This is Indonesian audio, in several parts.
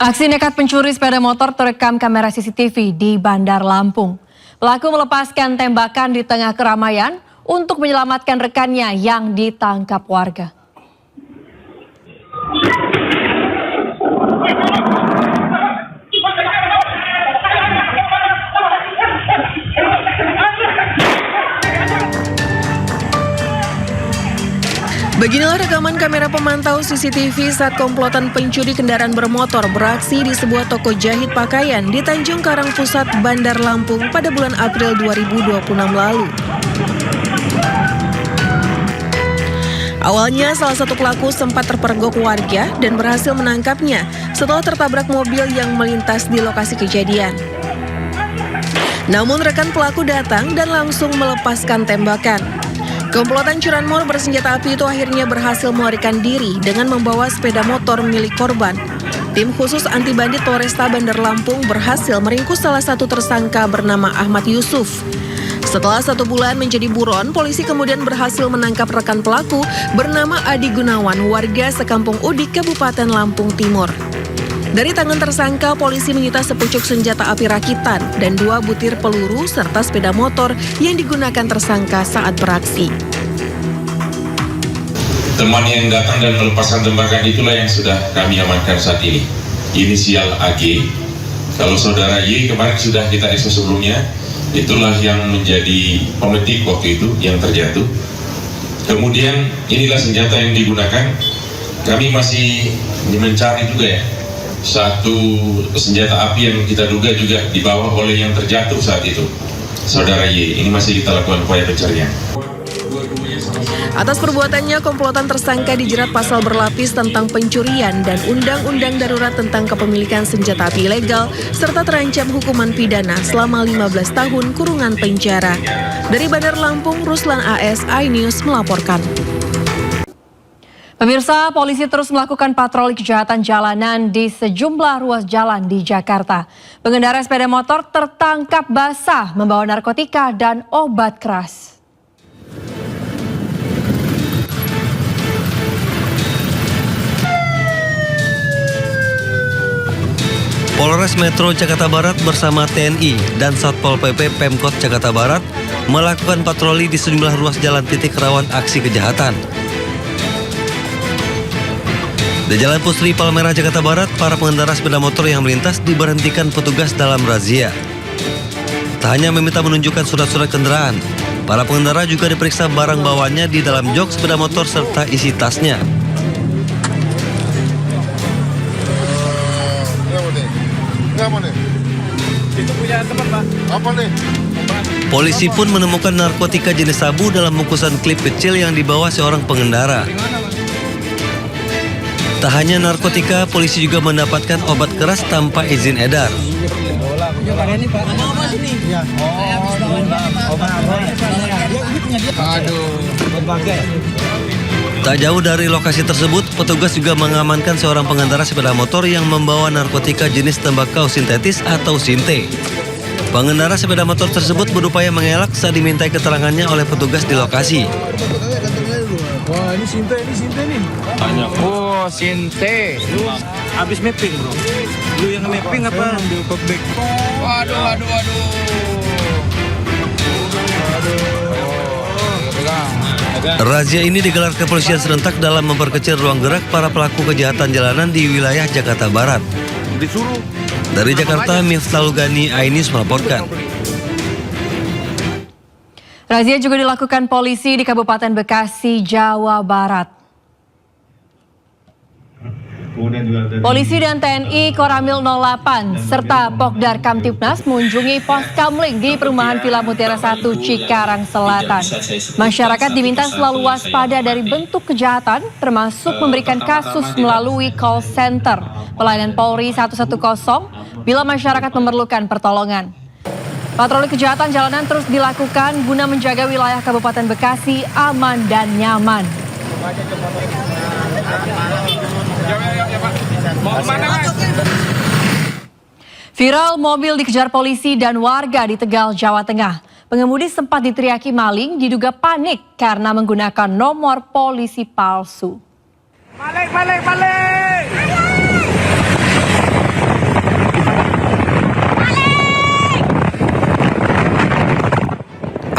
Aksi nekat pencuri sepeda motor terekam kamera CCTV di Bandar Lampung. Pelaku melepaskan tembakan di tengah keramaian untuk menyelamatkan rekannya yang ditangkap warga. Beginilah rekaman kamera pemantau CCTV saat komplotan pencuri kendaraan bermotor beraksi di sebuah toko jahit pakaian di Tanjung Karang Pusat, Bandar Lampung pada bulan April 2026 lalu. Awalnya salah satu pelaku sempat terpergok warga dan berhasil menangkapnya setelah tertabrak mobil yang melintas di lokasi kejadian. Namun rekan pelaku datang dan langsung melepaskan tembakan. Komplotan curanmor bersenjata api itu akhirnya berhasil melarikan diri dengan membawa sepeda motor milik korban. Tim khusus anti bandit Polresta Bandar Lampung berhasil meringkus salah satu tersangka bernama Ahmad Yusuf. Setelah 1 bulan menjadi buron, polisi kemudian berhasil menangkap rekan pelaku bernama Adi Gunawan, warga sekampung Udik, Kabupaten Lampung Timur. Dari tangan tersangka, polisi menyita sepucuk senjata api rakitan dan 2 butir peluru serta sepeda motor yang digunakan tersangka saat beraksi. Teman yang datang dan melepaskan tembakan itulah yang sudah kami amankan saat ini. Inisial AG. Kalau saudara Y kemarin sudah kita ekspos sebelumnya, itulah yang menjadi pemetik waktu itu yang terjatuh. Kemudian inilah senjata yang digunakan. Kami masih mencari juga ya. Satu senjata api yang kita duga juga dibawa oleh yang terjatuh saat itu, saudara Y. Ini masih kita lakukan upaya pencarian. Atas perbuatannya, komplotan tersangka dijerat pasal berlapis tentang pencurian dan Undang-Undang Darurat tentang Kepemilikan Senjata Api Ilegal, serta terancam hukuman pidana selama 15 tahun kurungan penjara. Dari Bandar Lampung, Ruslan AS, iNews melaporkan. Pemirsa, polisi terus melakukan patroli kejahatan jalanan di sejumlah ruas jalan di Jakarta. Pengendara sepeda motor tertangkap basah membawa narkotika dan obat keras. Polres Metro Jakarta Barat bersama TNI dan Satpol PP Pemkot Jakarta Barat melakukan patroli di sejumlah ruas jalan titik rawan aksi kejahatan. Di Jalan Pusri Palmerah Jakarta Barat, para pengendara sepeda motor yang melintas diberhentikan petugas dalam razia. Tak hanya meminta menunjukkan surat-surat kendaraan, para pengendara juga diperiksa barang bawaannya di dalam jok sepeda motor serta isi tasnya. Itu punya teman, Pak. Apa nih? Polisi pun menemukan narkotika jenis sabu dalam bungkusan klip kecil yang dibawa seorang pengendara. Tak hanya narkotika, polisi juga mendapatkan obat keras tanpa izin edar. Tak jauh dari lokasi tersebut, petugas juga mengamankan seorang pengendara sepeda motor yang membawa narkotika jenis tembakau sintetis atau sinte. Pengendara sepeda motor tersebut berupaya mengelak saat dimintai keterangannya oleh petugas di lokasi. Wah, ini sinte nih. Banyak. Oh, sinte. Lu habis mapping, Bro. Lu yang mapping apa? Ambil back. Waduh. Razia ini digelar kepolisian serentak dalam memperkecil ruang gerak para pelaku kejahatan jalanan di wilayah Jakarta Barat. Disuruh. Dari Jakarta, Miftahul Gani, iNews melaporkan. Razia juga dilakukan polisi di Kabupaten Bekasi, Jawa Barat. Polisi dan TNI Koramil 08 serta Pokdar Kamtibnas mengunjungi pos kamling di perumahan Villa Mutiara 1 Cikarang Selatan. Masyarakat diminta selalu waspada dari bentuk kejahatan, termasuk memberikan kasus melalui call center pelayanan Polri 110 bila masyarakat memerlukan pertolongan. Patroli kejahatan jalanan terus dilakukan guna menjaga wilayah Kabupaten Bekasi aman dan nyaman. Viral mobil dikejar polisi dan warga di Tegal, Jawa Tengah. Pengemudi sempat diteriaki maling, diduga panik karena menggunakan nomor polisi palsu. Balik.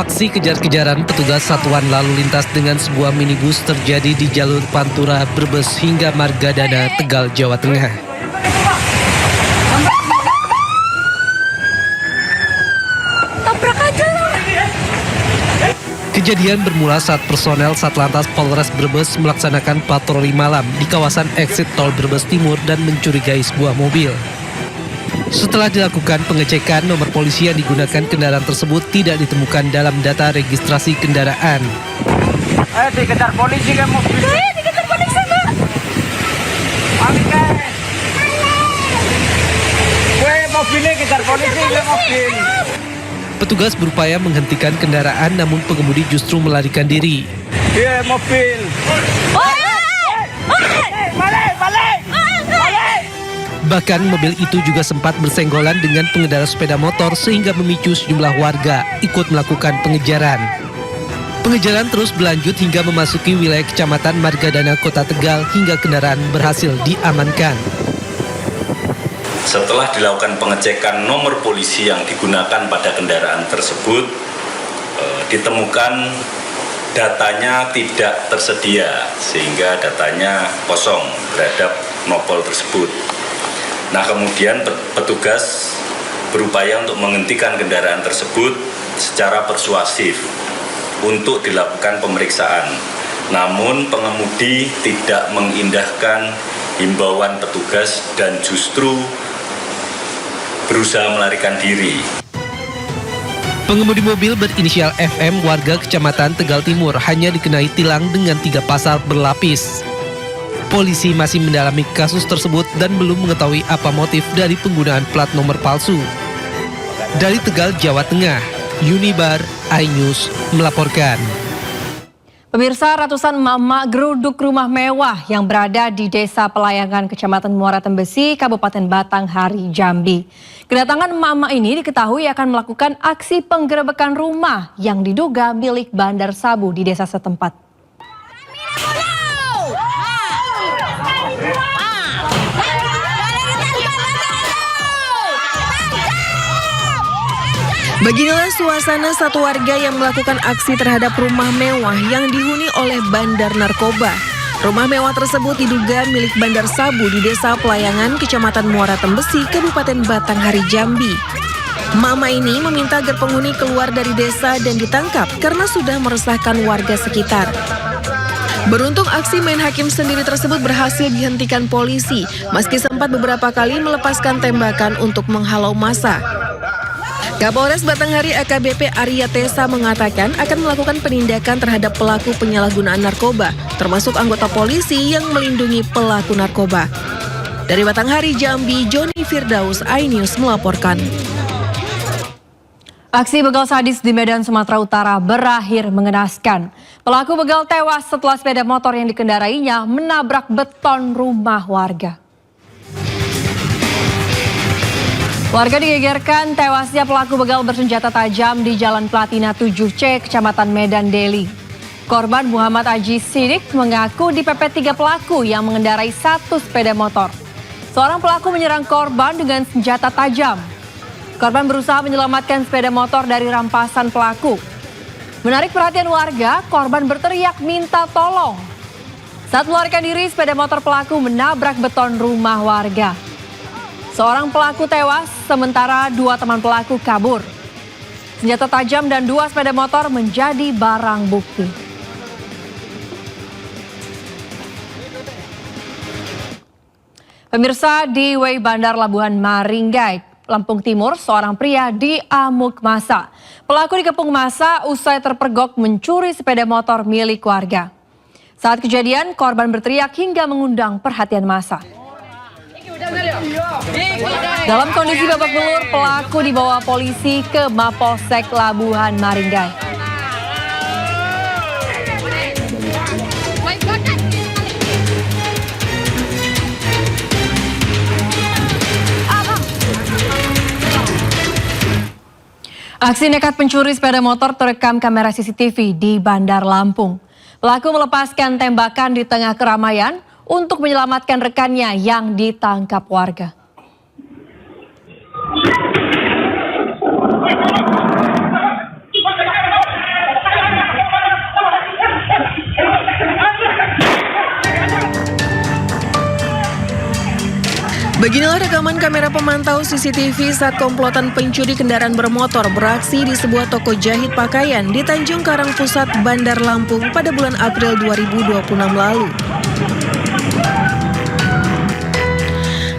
Aksi kejar-kejaran petugas Satuan Lalu Lintas dengan sebuah minibus terjadi di jalur Pantura, Brebes hingga Margadana, Tegal, Jawa Tengah. Kejadian bermula saat personel Satlantas Polres Brebes melaksanakan patroli malam di kawasan eksit tol Brebes Timur dan mencurigai sebuah mobil. Setelah dilakukan pengecekan, nomor polisi yang digunakan kendaraan tersebut tidak ditemukan dalam data registrasi kendaraan. Dikejar polisi kan mobil. Dikejar polisi, Mbak. Mobilnya kejar polisi, mobil. Petugas berupaya menghentikan kendaraan namun pengemudi justru melarikan diri. Mobil. Bahkan mobil itu juga sempat bersenggolan dengan pengendara sepeda motor sehingga memicu sejumlah warga ikut melakukan pengejaran. Pengejaran terus berlanjut hingga memasuki wilayah Kecamatan Margadana, Kota Tegal hingga kendaraan berhasil diamankan. Setelah dilakukan pengecekan nomor polisi yang digunakan pada kendaraan tersebut, ditemukan datanya tidak tersedia sehingga datanya kosong terhadap nopol tersebut. Nah, kemudian petugas berupaya untuk menghentikan kendaraan tersebut secara persuasif untuk dilakukan pemeriksaan. Namun pengemudi tidak mengindahkan himbauan petugas dan justru berusaha melarikan diri. Pengemudi mobil berinisial FM warga Kecamatan Tegal Timur hanya dikenai tilang dengan 3 pasal berlapis. Polisi masih mendalami kasus tersebut dan belum mengetahui apa motif dari penggunaan plat nomor palsu. Dari Tegal, Jawa Tengah, Unibar iNews melaporkan. Pemirsa, ratusan emak-emak geruduk rumah mewah yang berada di Desa Pelayangan, Kecamatan Muara Tembesi, Kabupaten Batanghari, Jambi. Kedatangan emak-emak ini diketahui akan melakukan aksi penggerebekan rumah yang diduga milik bandar sabu di desa setempat. Beginilah suasana satu warga yang melakukan aksi terhadap rumah mewah yang dihuni oleh bandar narkoba. Rumah mewah tersebut diduga milik bandar sabu di Desa Pelayangan, Kecamatan Muara Tembesi, Kabupaten Batanghari, Jambi. Mama ini meminta agar penghuni keluar dari desa dan ditangkap karena sudah meresahkan warga sekitar. Beruntung aksi main hakim sendiri tersebut berhasil dihentikan polisi, meski sempat beberapa kali melepaskan tembakan untuk menghalau massa. Kapolres Batanghari AKBP Arya Tesa mengatakan akan melakukan penindakan terhadap pelaku penyalahgunaan narkoba, termasuk anggota polisi yang melindungi pelaku narkoba. Dari Batanghari, Jambi, Joni Firdaus, iNews melaporkan. Aksi begal sadis di Medan, Sumatera Utara berakhir mengenaskan. Pelaku begal tewas setelah sepeda motor yang dikendarainya menabrak beton rumah warga. Warga digegerkan tewasnya pelaku begal bersenjata tajam di Jalan Platina 7C, Kecamatan Medan, Deli. Korban Muhammad Aji Sidik mengaku dipepet 3 pelaku yang mengendarai 1 sepeda motor. Seorang pelaku menyerang korban dengan senjata tajam. Korban berusaha menyelamatkan sepeda motor dari rampasan pelaku. Menarik perhatian warga, korban berteriak minta tolong. Saat melarikan diri, sepeda motor pelaku menabrak beton rumah warga. Seorang pelaku tewas, sementara 2 teman pelaku kabur. Senjata tajam dan 2 sepeda motor menjadi barang bukti. Pemirsa, di Way Bandar Labuhan Maringgai, Lampung Timur, seorang pria diamuk massa. Pelaku dikepung massa usai terpergok mencuri sepeda motor milik warga. Saat kejadian, korban berteriak hingga mengundang perhatian massa. Dalam kondisi babak belur, pelaku dibawa polisi ke Mapolsek Labuhan Maringgai. Aksi nekat pencuri sepeda motor terekam kamera CCTV di Bandar Lampung. Pelaku melepaskan tembakan di tengah keramaian untuk menyelamatkan rekannya yang ditangkap warga. Beginilah rekaman kamera pemantau CCTV saat komplotan pencuri kendaraan bermotor beraksi di sebuah toko jahit pakaian di Tanjung Karang Pusat, Bandar Lampung pada bulan April 2026 lalu.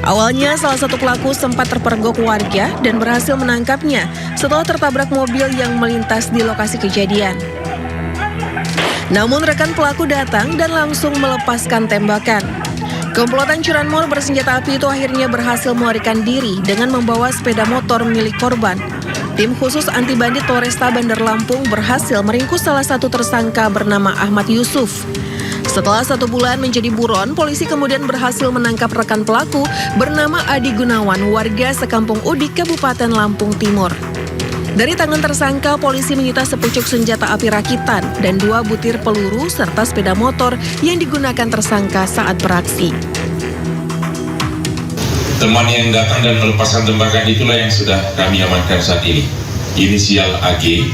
Awalnya salah satu pelaku sempat terpergok warga dan berhasil menangkapnya setelah tertabrak mobil yang melintas di lokasi kejadian. Namun rekan pelaku datang dan langsung melepaskan tembakan. Komplotan curanmor bersenjata api itu akhirnya berhasil melarikan diri dengan membawa sepeda motor milik korban. Tim khusus anti bandit Polresta Bandar Lampung berhasil meringkus salah satu tersangka bernama Ahmad Yusuf. Setelah 1 bulan menjadi buron, polisi kemudian berhasil menangkap rekan pelaku bernama Adi Gunawan, warga sekampung Udik, Kabupaten Lampung Timur. Dari tangan tersangka, polisi menyita sepucuk senjata api rakitan dan 2 butir peluru serta sepeda motor yang digunakan tersangka saat beraksi. Teman yang datang dan melepaskan tembakan itulah yang sudah kami amankan saat ini. Inisial AG.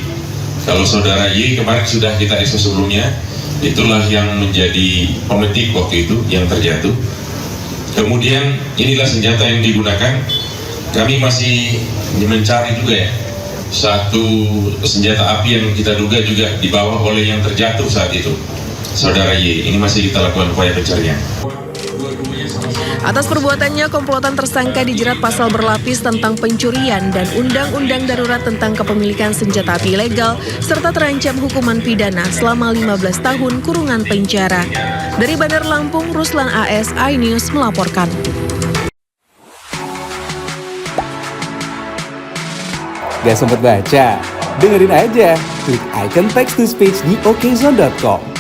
Kalau saudara Y kemarin sudah kita ekspos sebelumnya, itulah yang menjadi pemetik waktu itu yang terjatuh. Kemudian inilah senjata yang digunakan. Kami masih mencari juga ya satu senjata api yang kita duga juga dibawa oleh yang terjatuh saat itu, saudara Y. Ini masih kita lakukan upaya pencarian. Atas perbuatannya, komplotan tersangka dijerat pasal berlapis tentang pencurian dan Undang-Undang Darurat tentang Kepemilikan Senjata Api Ilegal, serta terancam hukuman pidana selama 15 tahun kurungan penjara. Dari Bandar Lampung, Ruslan AS, iNews melaporkan. Gak sempet baca? Dengerin aja, klik icon text to speech di okezone.com.